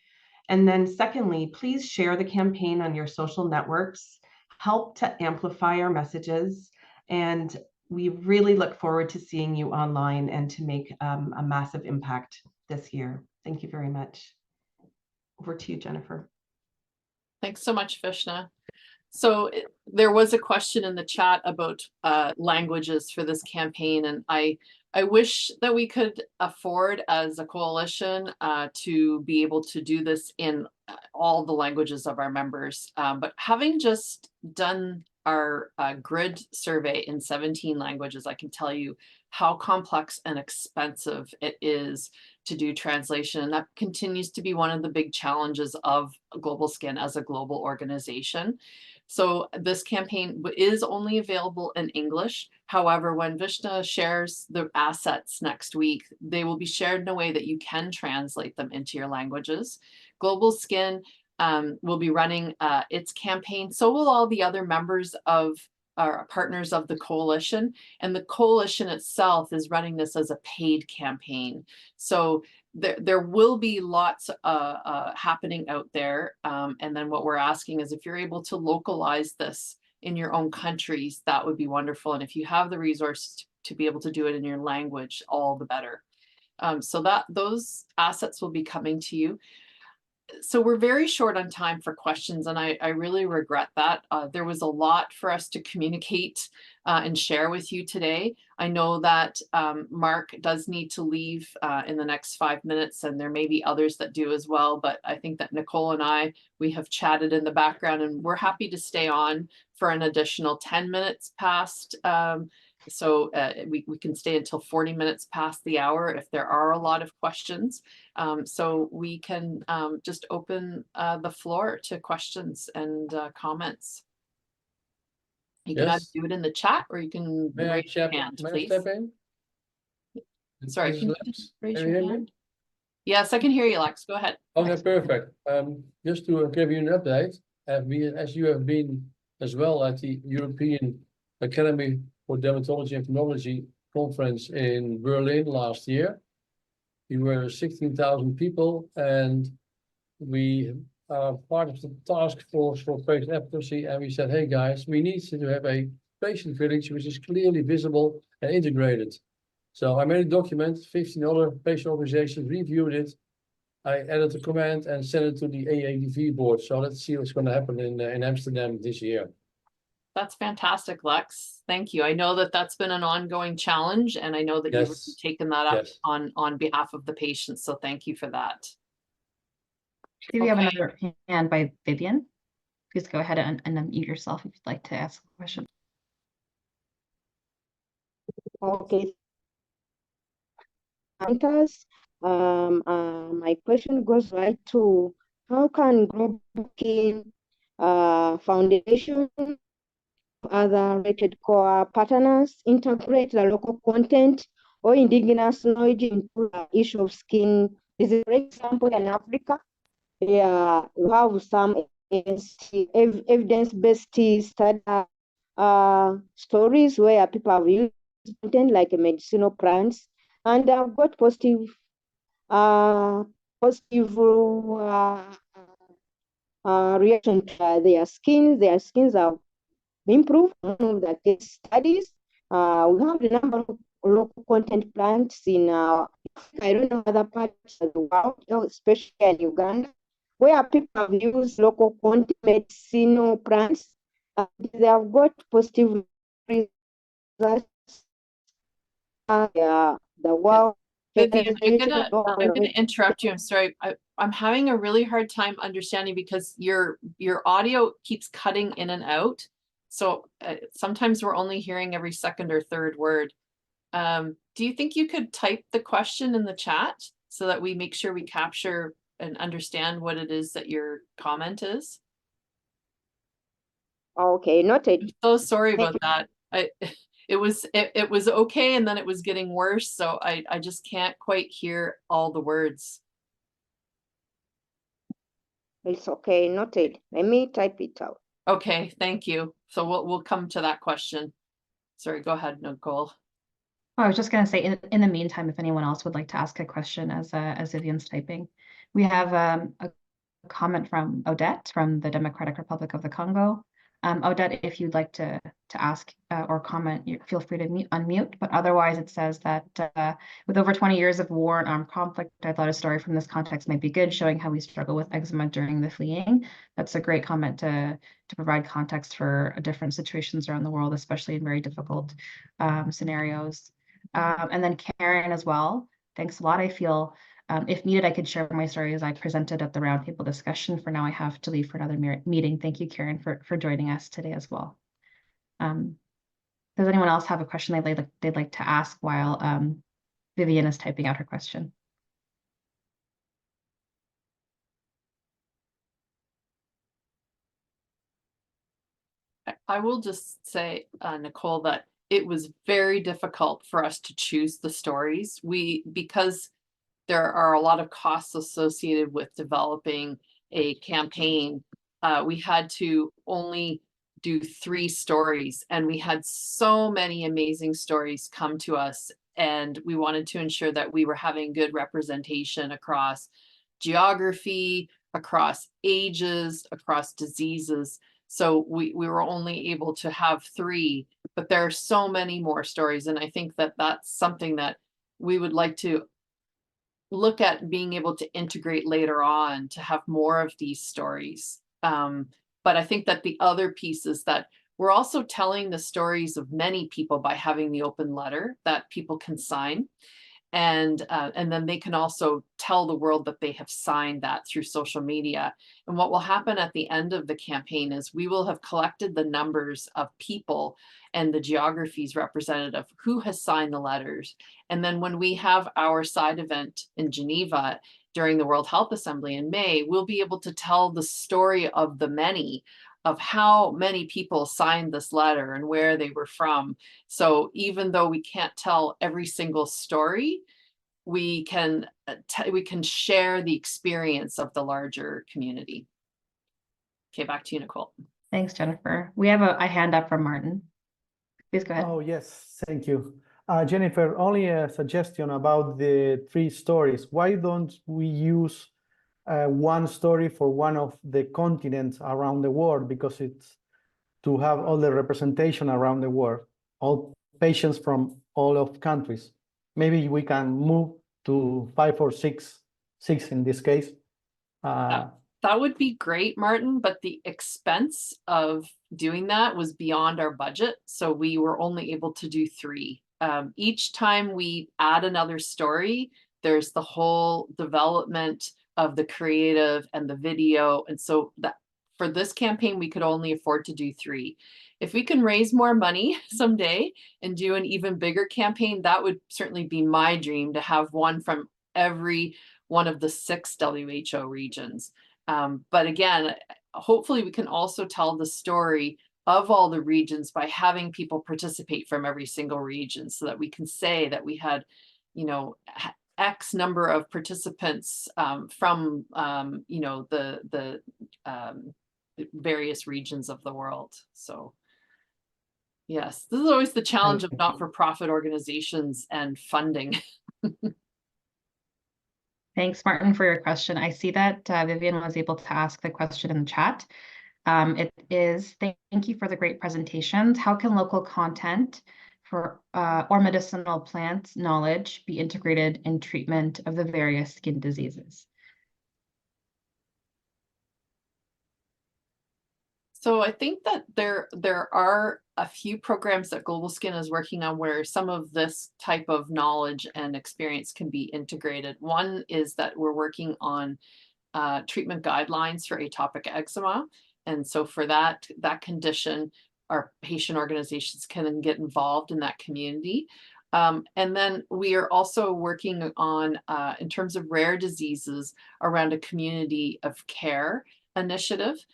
And then secondly, please share the campaign on your social networks, help to amplify our messages, and we really look forward to seeing you online and to make a massive impact this year. Thank you very much. Over to you, Jennifer. Thanks so much, Visnja. So there was a question in the chat about languages for this campaign, and I wish that we could afford as a coalition to be able to do this in all the languages of our members. But having just done our grid survey in 17 languages, I can tell you how complex and expensive it is to do translation. And that continues to be one of the big challenges of GlobalSkin as a global organization. So this campaign is only available in English. However, when Visnja shares the assets next week, they will be shared in a way that you can translate them into your languages. GlobalSkin will be running its campaign. So will all the other members of our partners of the coalition. And the coalition itself is running this as a paid campaign. So there will be lots happening out there. And then what we're asking is if you're able to localize this in your own countries, that would be wonderful. And if you have the resources to be able to do it in your language, all the better. So those assets will be coming to you. So we're very short on time for questions, and I really regret that. There was a lot for us to communicate and share with you today. I know that Marc does need to leave in the next 5 minutes, and there may be others that do as well, but I think that Nicole and we have chatted in the background, and we're happy to stay on for an additional 10 minutes past. So we can stay until 40 minutes past the hour if there are a lot of questions. So we can just open the floor to questions and comments. You can either do it in the chat or you can raise your hand, please. Sorry, can you just raise your hand? Yes, I can hear you, Lex. Go ahead. Okay, perfect. Just to give you an update, as you have been as well at the European Academy for Dermatology and Technology conference in Berlin last year. We were 16,000 people, and we are part of the task force for patient advocacy, and we said, hey guys, we need to have a patient village which is clearly visible and integrated. So I made a document, 15 other patient organizations reviewed it. I added a comment and sent it to the AADV board. So let's see what's going to happen in Amsterdam this year. That's fantastic, Lex. Thank you. I know that that's been an ongoing challenge, and I know that you've Yes. taken that up Yes. on behalf of the patients. So thank you for that. Do we have Okay. another hand by Vivian? Please go ahead and unmute yourself if you'd like to ask a question. Okay. My question goes right to how can GlobalSkin Foundation, other rated core partners integrate the local content or indigenous knowledge into the issue of skin disease? For example, in Africa, we have some evidence-based study stories where people have used content like medicinal plants and I've got positive reaction to their skins. Their skins have improved. One of the case studies. We have the number of local content plants in I don't know other parts of the world, especially in Uganda, where people have used local content medicinal plants. They have got positive results. The world. Vivian, I'm gonna interrupt you. I'm sorry. I'm having a really hard time understanding because your audio keeps cutting in and out. So sometimes we're only hearing every second or third word. Do you think you could type the question in the chat so that we make sure we capture and understand what it is that your comment is? Okay, noted. I'm so sorry about that. It was okay, and then it was getting worse, so I just can't quite hear all the words. It's okay, noted. Let me type it out. Okay, thank you. So we'll come to that question. Sorry, go ahead, Nicole. Oh, I was just going to say, in the meantime, if anyone else would like to ask a question as Vivian's typing, we have a comment from Odette from the Democratic Republic of the Congo. Odette, if you'd like to ask or comment, feel free to unmute. But otherwise, it says that with over 20 years of war and armed conflict, I thought a story from this context might be good, showing how we struggle with eczema during the fleeing. That's a great comment to provide context for different situations around the world, especially in very difficult scenarios. And then Karen as well. Thanks a lot. I feel if needed, I could share my story as I presented at the roundtable discussion. For now, I have to leave for another meeting. Thank you, Karen, for joining us today as well. Does anyone else have a question they'd like to ask while Vivian is typing out her question? I will just say, Nicole, that it was very difficult for us to choose the stories. Because there are a lot of costs associated with developing a campaign. We had to only do 3 stories, and we had so many amazing stories come to us, and we wanted to ensure that we were having good representation across geography, across ages, across diseases. So we were only able to have 3, but there are so many more stories, and I think that that's something that we would like to look at being able to integrate later on to have more of these stories. But I think that the other piece is that we're also telling the stories of many people by having the open letter that people can sign. And then they can also tell the world that they have signed that through social media. And what will happen at the end of the campaign is we will have collected the numbers of people and the geographies represented of who has signed the letters. And then when we have our side event in Geneva during the World Health Assembly in May, we'll be able to tell the story of the many, of how many people signed this letter and where they were from. So even though we can't tell every single story, we can share the experience of the larger community. Okay, back to you, Nicole. Thanks, Jennifer. We have a hand up from Martin. Please go ahead. Oh, yes, thank you. Jennifer, only a suggestion about the 3 stories. Why don't we use one story for one of the continents around the world, because it's to have all the representation around the world, all patients from all of countries. Maybe we can move to 5 or 6 in this case. That would be great, Martin, but the expense of doing that was beyond our budget. So we were only able to do 3. Each time we add another story, there's the whole development of the creative and the video. And so that for this campaign, we could only afford to do 3. If we can raise more money someday and do an even bigger campaign, that would certainly be my dream, to have one from every one of the 6 WHO regions. But again, hopefully we can also tell the story of all the regions by having people participate from every single region, so that we can say that we had, you know, X number of participants from, you know, the various regions of the world. So yes, this is always the challenge of not-for-profit organizations and funding. Thanks, Martin, for your question. I see that Vivian was able to ask the question in the chat. It is, thank you for the great presentations. How can local content for or medicinal plants knowledge be integrated in treatment of the various skin diseases? So I think that there are a few programs that GlobalSkin is working on where some of this type of knowledge and experience can be integrated. One is that we're working on treatment guidelines for atopic eczema. And so for that condition, our patient organizations can get involved in that community. And then we are also working on, in terms of rare diseases, around a community of care initiative.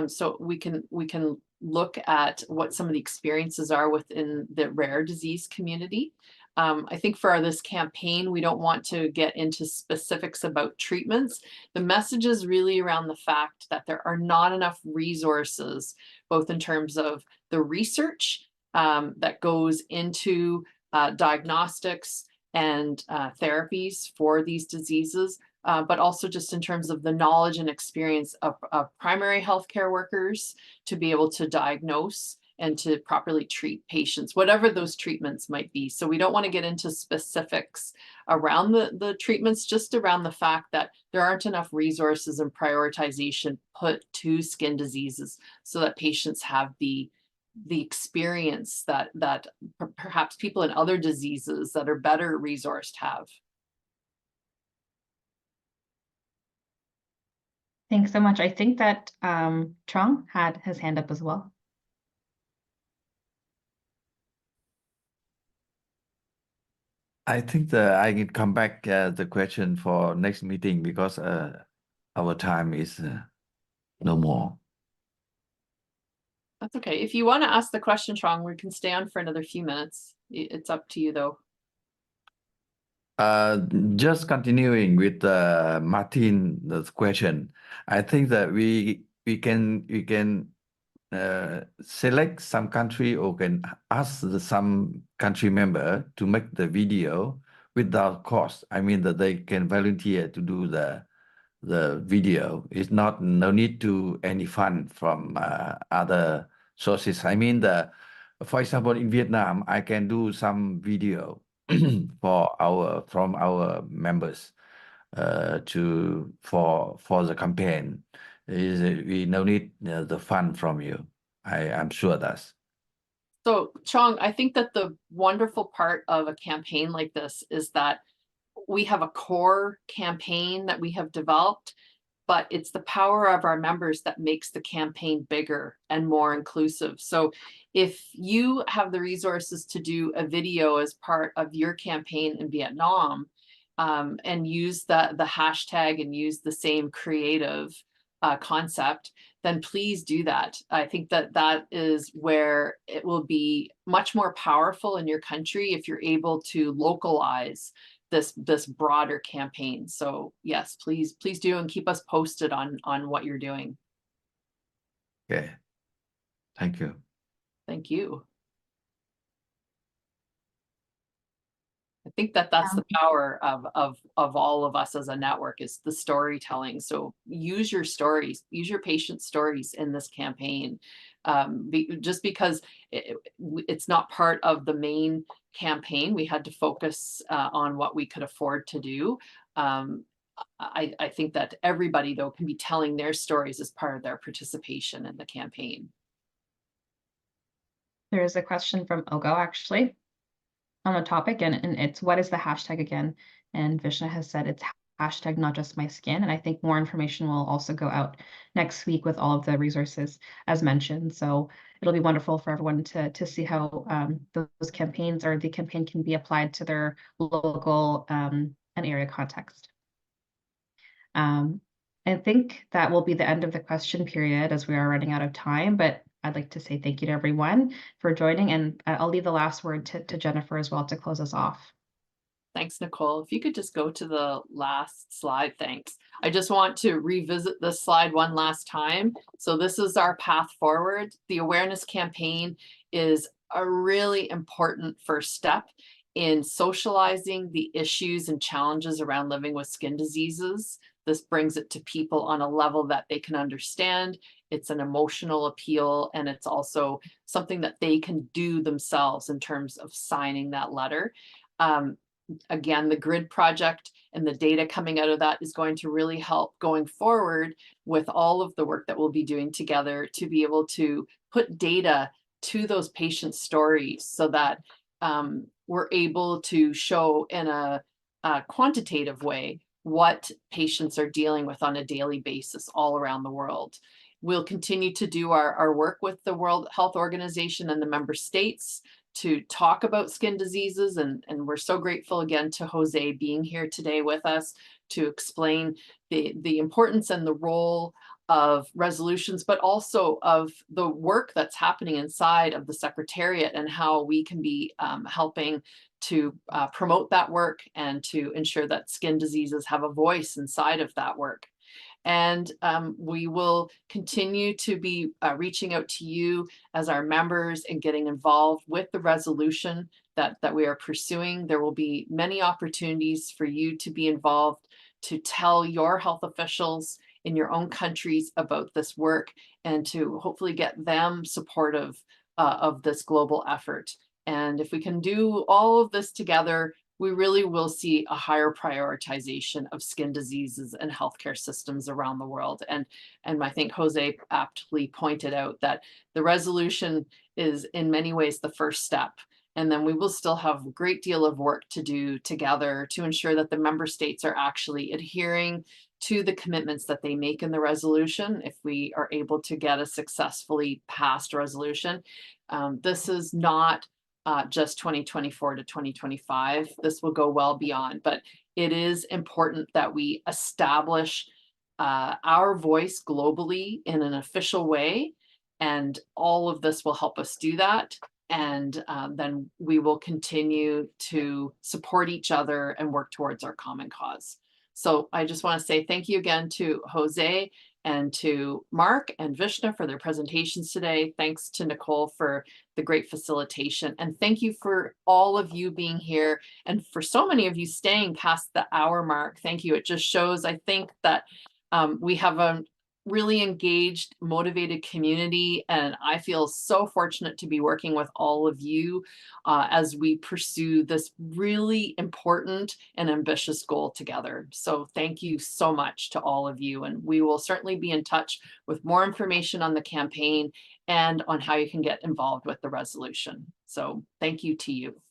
So we can look at what some of the experiences are within the rare disease community. I think for this campaign, we don't want to get into specifics about treatments. The message is really around the fact that there are not enough resources, both in terms of the research that goes into diagnostics and therapies for these diseases, but also just in terms of the knowledge and experience of primary healthcare workers to be able to diagnose and to properly treat patients, whatever those treatments might be. So we don't want to get into specifics around the treatments, just around the fact that there aren't enough resources and prioritization put to skin diseases so that patients have the experience that perhaps people in other diseases that are better resourced have. Thanks so much. I think that Trong had his hand up as well. I think I can come back the question for next meeting because our time is no more. That's okay. If you want to ask the question, Trong, we can stay on for another few minutes. It's up to you, though. Just continuing with Martin's question, I think that we can select some country or can ask some country member to make the video without cost. I mean that they can volunteer to do the video. It's no need to any fund from other sources. I mean for example, in Vietnam, I can do some video from our members for the campaign. We no need the fund from you. I'm sure that's. So Chong, I think that the wonderful part of a campaign like this is that we have a core campaign that we have developed, but it's the power of our members that makes the campaign bigger and more inclusive. So if you have the resources to do a video as part of your campaign in Vietnam, and use the hashtag and use the same creative concept, then please do that. I think that is where it will be much more powerful in your country if you're able to localize this broader campaign. So yes, please do, and keep us posted on what you're doing. Okay. Thank you. Thank you. I think that's the power of all of us as a network, is the storytelling. So use your stories, use your patient stories in this campaign. Just because it's not part of the main campaign, we had to focus on what we could afford to do. I think that everybody, though, can be telling their stories as part of their participation in the campaign. There is a question from Ogo, actually, on the topic, and it's, what is the hashtag again? And Visnja has said it's hashtag not just my skin. And I think more information will also go out next week with all of the resources as mentioned. So it'll be wonderful for everyone to see how those campaigns, or the campaign, can be applied to their local and area context. I think that will be the end of the question period, as we are running out of time, but I'd like to say thank you to everyone for joining, and I'll leave the last word to Jennifer as well to close us off. Thanks, Nicole. If you could just go to the last slide, thanks. I just want to revisit this slide one last time. So this is our path forward. The awareness campaign is a really important first step in socializing the issues and challenges around living with skin diseases. This brings it to people on a level that they can understand. It's an emotional appeal, and it's also something that they can do themselves in terms of signing that letter. Again, the grid project and the data coming out of that is going to really help going forward with all of the work that we'll be doing together to be able to put data to those patient stories, so that we're able to show in a quantitative way what patients are dealing with on a daily basis all around the world. We'll continue to do our work with the World Health Organization and the member states to talk about skin diseases, and we're so grateful again to Jose being here today with us to explain the importance and the role of resolutions, but also of the work that's happening inside of the Secretariat, and how we can be helping to promote that work and to ensure that skin diseases have a voice inside of that work. And we will continue to be reaching out to you as our members and getting involved with the resolution that we are pursuing. There will be many opportunities for you to be involved, to tell your health officials in your own countries about this work, and to hopefully get them supportive of this global effort. And if we can do all of this together, we really will see a higher prioritization of skin diseases and healthcare systems around the world. And I think Jose aptly pointed out that the resolution is in many ways the first step. And then we will still have a great deal of work to do together to ensure that the member states are actually adhering to the commitments that they make in the resolution. If we are able to get a successfully passed resolution, this is not just 2024 to 2025. This will go well beyond, but it is important that we establish our voice globally in an official way, and all of this will help us do that. And then we will continue to support each other and work towards our common cause. So I just want to say thank you again to Jose and to Marc and Visnja for their presentations today. Thanks to Nicole for the great facilitation. And thank you for all of you being here, and for so many of you staying past the hour mark. Thank you. It just shows, I think, that we have a really engaged, motivated community, and I feel so fortunate to be working with all of you as we pursue this really important and ambitious goal together. So thank you so much to all of you, and we will certainly be in touch with more information on the campaign and on how you can get involved with the resolution. So thank you to you.